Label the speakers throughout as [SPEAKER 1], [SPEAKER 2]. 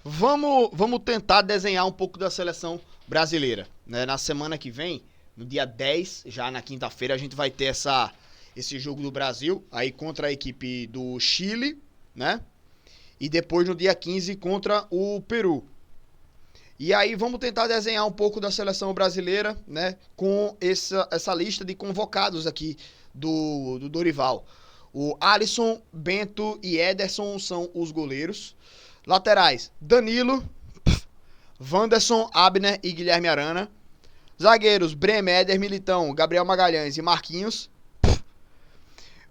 [SPEAKER 1] Vamos tentar desenhar um pouco da seleção brasileira, né? Na semana que vem, no dia 10, já na quinta-feira, a gente vai ter esse jogo do Brasil, aí contra a equipe do Chile, né? E depois no dia 15 contra o Peru. E aí vamos tentar desenhar um pouco da seleção brasileira, né? Com essa lista de convocados aqui do Dorival. O Alisson, Bento e Ederson são os goleiros. Laterais, Danilo, Wanderson, Abner e Guilherme Arana. Zagueiros, Bremer, Éder Militão, Gabriel Magalhães e Marquinhos.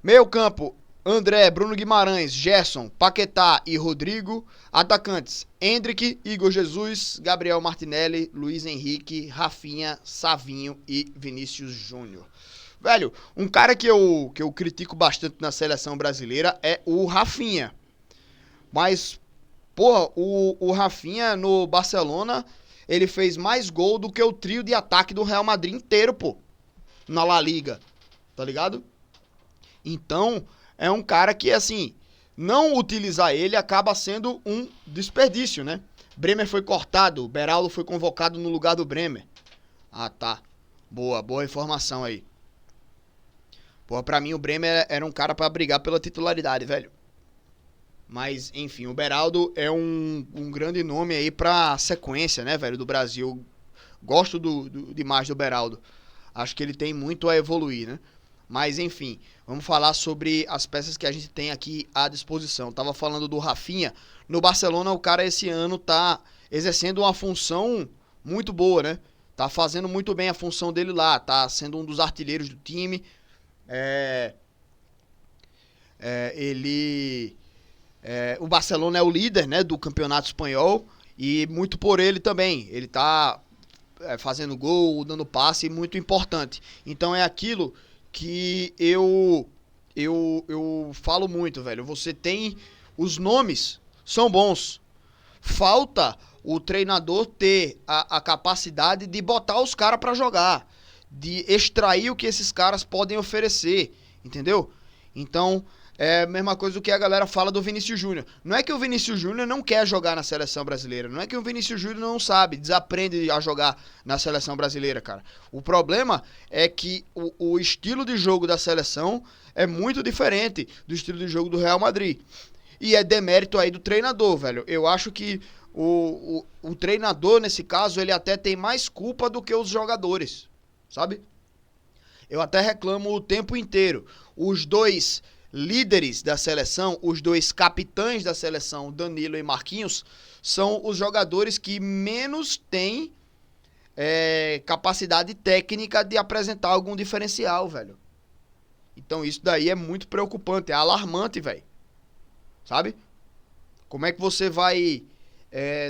[SPEAKER 1] Meio campo, André, Bruno Guimarães, Gerson, Paquetá e Rodrigo. Atacantes, Endrick, Igor Jesus, Gabriel Martinelli, Luiz Henrique, Rafinha, Savinho e Vinícius Júnior. Velho, um cara que eu critico bastante na seleção brasileira é o Rafinha. Mas, porra, o Rafinha no Barcelona, ele fez mais gol do que o trio de ataque do Real Madrid inteiro, pô. Na La Liga, tá ligado? Então, é um cara que, assim, não utilizar ele acaba sendo um desperdício, né? Bremer foi cortado, Beraldo foi convocado no lugar do Bremer. Ah, tá. Boa informação aí. Pô, pra mim o Bremer era um cara pra brigar pela titularidade, velho. Mas, enfim, o Beraldo é um grande nome aí pra sequência, né, velho, do Brasil. Gosto demais do Beraldo. Acho que ele tem muito a evoluir, né? Mas, enfim, vamos falar sobre as peças que a gente tem aqui à disposição. Tava falando do Rafinha. No Barcelona, o cara esse ano tá exercendo uma função muito boa, né? Tá fazendo muito bem a função dele lá. Tá sendo um dos artilheiros do time. É, ele o Barcelona é o líder, né, do campeonato espanhol e muito por ele também. Ele tá fazendo gol, dando passe, muito importante. Então é aquilo que eu falo muito, velho. Você tem os nomes, são bons. Falta o treinador ter a capacidade de botar os caras pra jogar, de extrair o que esses caras podem oferecer, entendeu? Então, é a mesma coisa do que a galera fala do Vinícius Júnior. Não é que o Vinícius Júnior não quer jogar na seleção brasileira. Não é que o Vinícius Júnior não sabe, desaprende a jogar na seleção brasileira, cara. O problema é que o estilo de jogo da seleção é muito diferente do estilo de jogo do Real Madrid. E é demérito aí do treinador, velho. Eu acho que o treinador, nesse caso, ele até tem mais culpa do que os jogadores, sabe? Eu até reclamo o tempo inteiro. Os dois líderes da seleção, os dois capitães da seleção, Danilo e Marquinhos, são os jogadores que menos têm capacidade técnica de apresentar algum diferencial, velho. Então isso daí é muito preocupante, é alarmante, velho. Sabe? Como é que você vai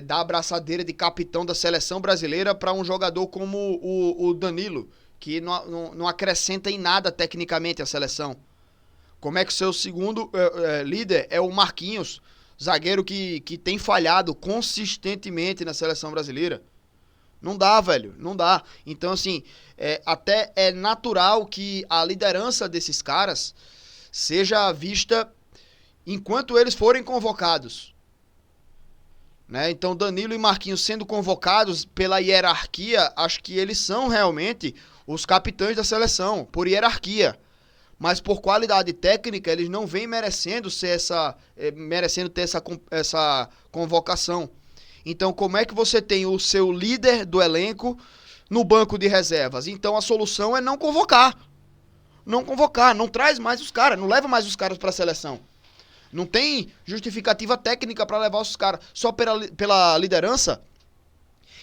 [SPEAKER 1] dar a braçadeira de capitão da seleção brasileira para um jogador como o Danilo, que não acrescenta em nada tecnicamente a seleção? Como é que o seu segundo líder é o Marquinhos, zagueiro que tem falhado consistentemente na seleção brasileira? Não dá, velho, não dá. Então, assim, até é natural que a liderança desses caras seja vista enquanto eles forem convocados. Né? Então, Danilo e Marquinhos sendo convocados pela hierarquia, acho que eles são realmente os capitães da seleção, por hierarquia. Mas por qualidade técnica, eles não vêm merecendo merecendo ter essa convocação. Então, como é que você tem o seu líder do elenco no banco de reservas? Então, a solução é não convocar. Não convocar, não traz mais os caras, não leva mais os caras para a seleção. Não tem justificativa técnica para levar os caras só pela liderança.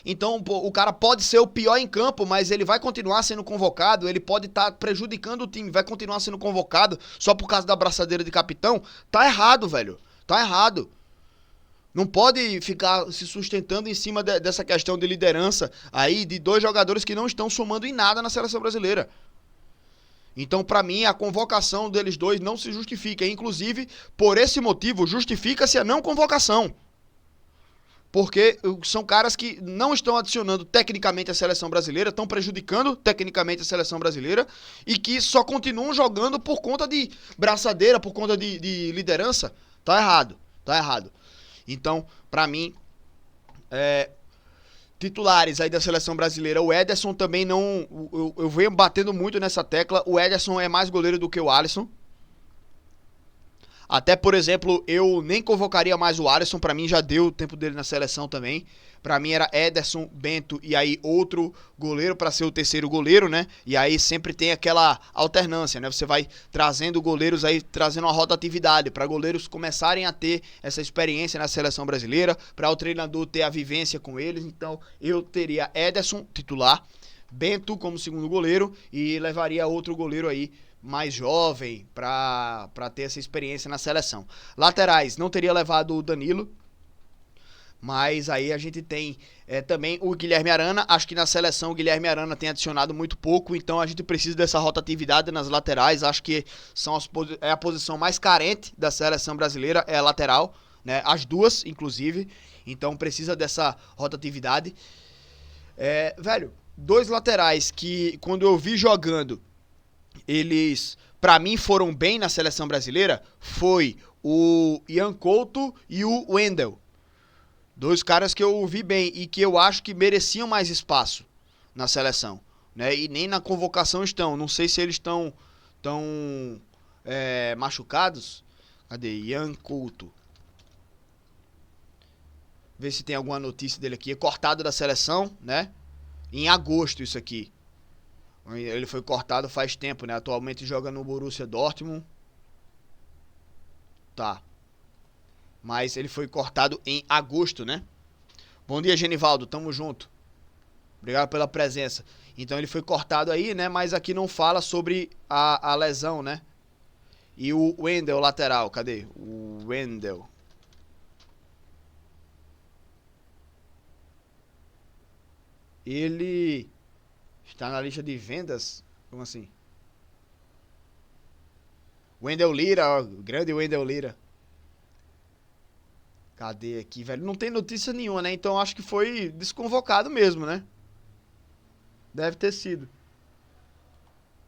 [SPEAKER 1] Então, pô, o cara pode ser o pior em campo, mas ele vai continuar sendo convocado, ele pode estar prejudicando o time, vai continuar sendo convocado só por causa da braçadeira de capitão. Tá errado, velho. Tá errado. Não pode ficar se sustentando em cima dessa questão de liderança aí de dois jogadores que não estão somando em nada na seleção brasileira. Então, pra mim, a convocação deles dois não se justifica. Inclusive, por esse motivo, justifica-se a não convocação. Porque são caras que não estão adicionando tecnicamente a seleção brasileira, estão prejudicando tecnicamente a seleção brasileira e que só continuam jogando por conta de braçadeira, por conta de liderança. Tá errado, tá errado. Então, pra mim, titulares aí da seleção brasileira, o Ederson também não... Eu venho batendo muito nessa tecla, o Ederson é mais goleiro do que o Alisson. Até, por exemplo, eu nem convocaria mais o Alisson, pra mim já deu o tempo dele na seleção também. Pra mim era Ederson, Bento e aí outro goleiro pra ser o terceiro goleiro, né? E aí sempre tem aquela alternância, né? Você vai trazendo goleiros aí, trazendo uma rotatividade pra goleiros começarem a ter essa experiência na seleção brasileira, pra o treinador ter a vivência com eles. Então eu teria Ederson titular, Bento como segundo goleiro e levaria outro goleiro aí mais jovem para ter essa experiência na seleção. Laterais, não teria levado o Danilo, mas aí a gente tem também o Guilherme Arana. Acho que na seleção o Guilherme Arana tem adicionado muito pouco, então a gente precisa dessa rotatividade nas laterais. Acho que é a posição mais carente da seleção brasileira, é a lateral, né? As duas, inclusive, então precisa dessa rotatividade. Velho, dois laterais que quando eu vi jogando eles, pra mim, foram bem na seleção brasileira, foi o Ian Couto e o Wendel. Dois caras que eu vi bem e que eu acho que mereciam mais espaço na seleção, né? E nem na convocação estão. Não sei se eles estão machucados. Cadê? Ian Couto. Ver se tem alguma notícia dele aqui. É cortado da seleção, né? Em agosto isso aqui. Ele foi cortado faz tempo, né? Atualmente joga no Borussia Dortmund. Tá. Mas ele foi cortado em agosto, né? Bom dia, Genivaldo. Tamo junto. Obrigado pela presença. Então ele foi cortado aí, né? Mas aqui não fala sobre a lesão, né? E o Wendel, lateral. Cadê? O Wendel. Ele... está na lista de vendas? Como assim? Wendel Lira, ó, grande Wendel Lira. Cadê aqui, velho? Não tem notícia nenhuma, né? Então acho que foi desconvocado mesmo, né? Deve ter sido.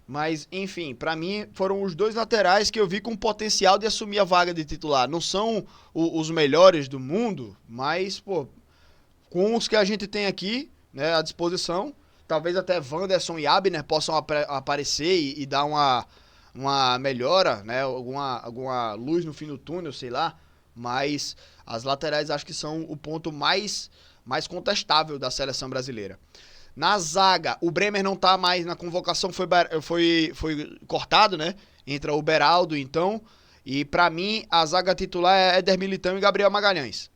[SPEAKER 1] Mas, enfim, pra mim foram os dois laterais que eu vi com potencial de assumir a vaga de titular. Não são os melhores do mundo, mas, pô, com os que a gente tem aqui, né, à disposição... Talvez até Wanderson e Abner possam aparecer e dar uma melhora, né? Alguma luz no fim do túnel, sei lá. Mas as laterais acho que são o ponto mais contestável da seleção brasileira. Na zaga, o Bremer não tá mais na convocação, foi cortado, né? Entra o Beraldo, então. E pra mim, a zaga titular é Éder Militão e Gabriel Magalhães.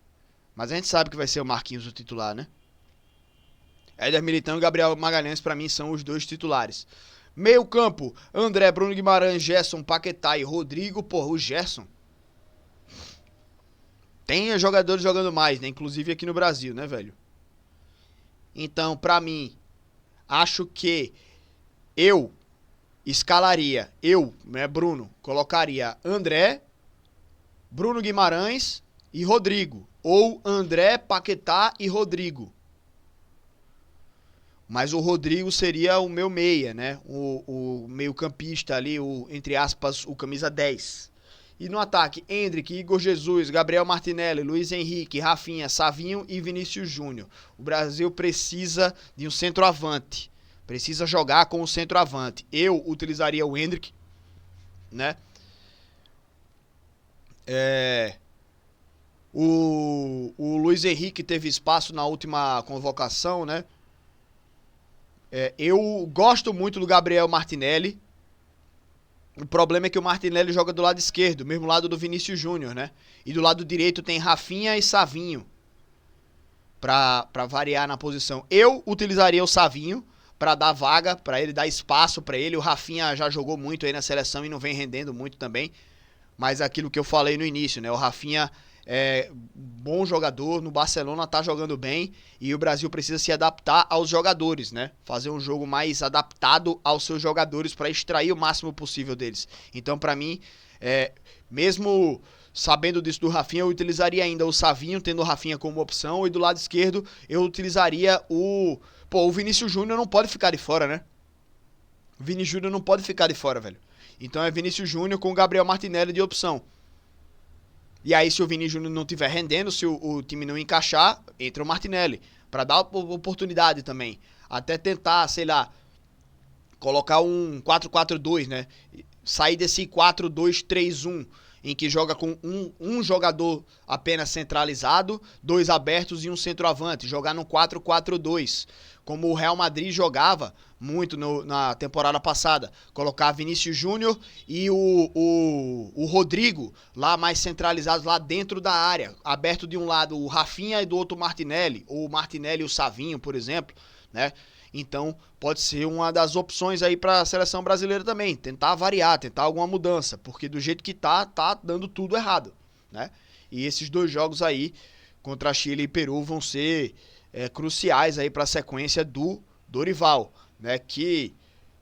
[SPEAKER 1] Mas a gente sabe que vai ser o Marquinhos o titular, né? Éder Militão e Gabriel Magalhães, pra mim, são os dois titulares. Meio campo, André, Bruno Guimarães, Gerson, Paquetá e Rodrigo. Porra, o Gerson. Tem jogadores jogando mais, né? Inclusive aqui no Brasil, né, velho? Então, pra mim, acho que eu escalaria, né, Bruno, colocaria André, Bruno Guimarães e Rodrigo. Ou André, Paquetá e Rodrigo. Mas o Rodrigo seria o meu meia, né? O meio campista ali, entre aspas, o camisa 10. E no ataque, Endrick, Igor Jesus, Gabriel Martinelli, Luiz Henrique, Rafinha, Savinho e Vinícius Júnior. O Brasil precisa de um centroavante. Precisa jogar com o centroavante. Eu utilizaria o Endrick, né? O Luiz Henrique teve espaço na última convocação, né? Eu gosto muito do Gabriel Martinelli. O problema é que o Martinelli joga do lado esquerdo, mesmo lado do Vinícius Júnior, né? E do lado direito tem Rafinha e Savinho, pra variar na posição. Eu utilizaria o Savinho pra dar vaga, pra ele dar espaço pra ele. O Rafinha já jogou muito aí na seleção e não vem rendendo muito também. Mas aquilo que eu falei no início, né? O Rafinha é bom jogador, no Barcelona tá jogando bem e o Brasil precisa se adaptar aos jogadores, né? Fazer um jogo mais adaptado aos seus jogadores para extrair o máximo possível deles. Então, para mim, mesmo sabendo disso do Rafinha, eu utilizaria ainda o Savinho, tendo o Rafinha como opção, e do lado esquerdo eu utilizaria o Vinícius Júnior não pode ficar de fora, né? O Vinícius Júnior não pode ficar de fora, velho. Então é Vinícius Júnior com o Gabriel Martinelli de opção. E aí, se o Vini Júnior não estiver rendendo, se o time não encaixar, entra o Martinelli. Pra dar oportunidade também. Até tentar, sei lá, colocar um 4-4-2, né? Sair desse 4-2-3-1, em que joga com um jogador apenas centralizado, dois abertos e um centroavante. Jogar no 4-4-2, como o Real Madrid jogava muito na temporada passada. Colocar Vinícius Júnior e o Rodrigo lá mais centralizados lá dentro da área. Aberto de um lado o Rafinha e do outro o Martinelli. Ou o Martinelli e o Savinho, por exemplo, né? Então, pode ser uma das opções aí para a seleção brasileira também. Tentar variar, tentar alguma mudança. Porque do jeito que tá dando tudo errado, né? E esses dois jogos aí, contra Chile e Peru, vão ser cruciais aí para a sequência do Dorival, né? Que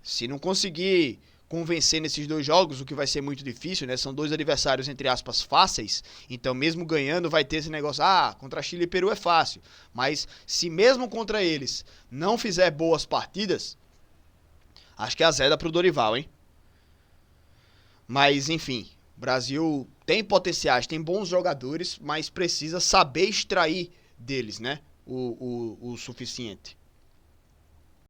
[SPEAKER 1] se não conseguir convencer nesses dois jogos, o que vai ser muito difícil, né? São dois adversários, entre aspas, fáceis. Então, mesmo ganhando, vai ter esse negócio, contra Chile e Peru é fácil. Mas, se mesmo contra eles não fizer boas partidas, acho que é azeda pro Dorival, hein? Mas, enfim, o Brasil tem potenciais, tem bons jogadores, mas precisa saber extrair deles, né? O suficiente.